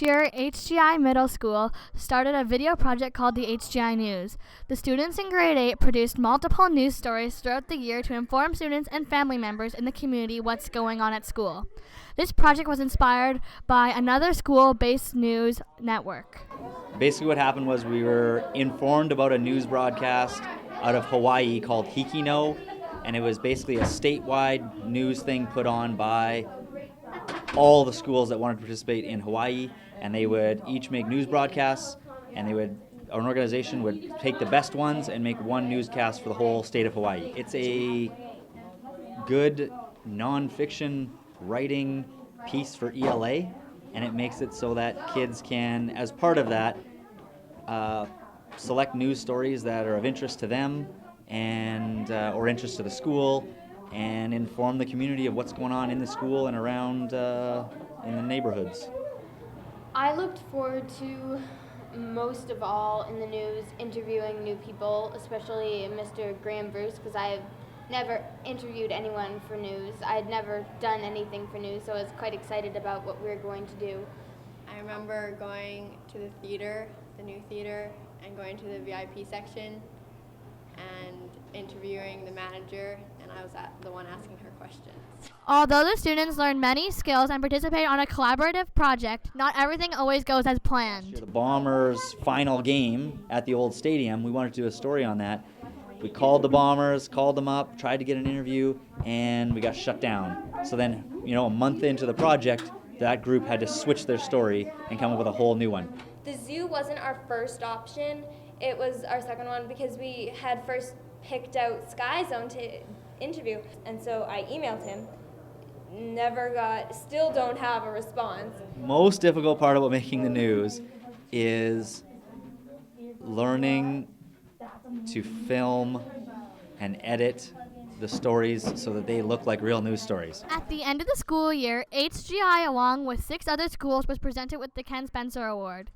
year, HGI Middle School started a video project called the HGI News. The students in grade 8 produced multiple news stories throughout the year to inform students and family members in the community what's going on at school. This project was inspired by another school-based news network. Basically what happened was we were informed about a news broadcast out of Hawaii called Hikino, and it was basically a statewide news thing put on by all the schools that wanted to participate in Hawaii, and they would each make news broadcasts, and an organization would take the best ones and make one newscast for the whole state of Hawaii. It's a good nonfiction writing piece for ELA, and it makes it so that kids can, as part of that, select news stories that are of interest to them and or interest to the school, and inform the community of what's going on in the school and around in the neighborhoods. I looked forward to, most of all in the news, interviewing new people, especially Mr. Graham Bruce, because I have never interviewed anyone for news. I had never done anything for news, so I was quite excited about what we were going to do. I remember going to the theater, the new theater, and going to the VIP section and interviewing the manager, and I was the one asking her questions. Although the students learn many skills and participate on a collaborative project, not everything always goes as planned. The Bombers' final game at the old stadium, we wanted to do a story on that. We called the Bombers, called them up, tried to get an interview, and we got shut down. So then, a month into the project, that group had to switch their story and come up with a whole new one. The zoo wasn't our first option. It was our second one because we had first picked out Sky Zone to interview. And so I emailed him. Still don't have a response. Most difficult part about making the news is learning to film and edit the stories so that they look like real news stories. At the end of the school year, HGI, along with 6 other schools, was presented with the Ken Spencer Award.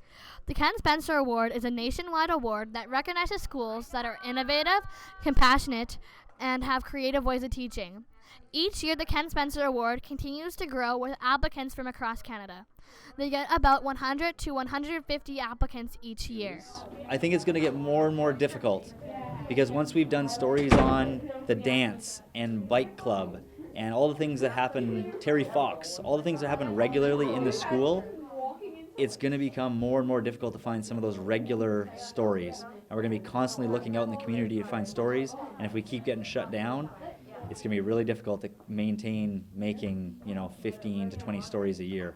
The Ken Spencer Award is a nationwide award that recognizes schools that are innovative, compassionate, and have creative ways of teaching. Each year, the Ken Spencer Award continues to grow with applicants from across Canada. They get about 100 to 150 applicants each year. I think it's going to get more and more difficult because once we've done stories on the dance and bike club and all the things that happen, Terry Fox, all the things that happen regularly in the school, it's going to become more and more difficult to find some of those regular stories. And we're going to be constantly looking out in the community to find stories, and if we keep getting shut down, it's going to be really difficult to maintain making 15 to 20 stories a year.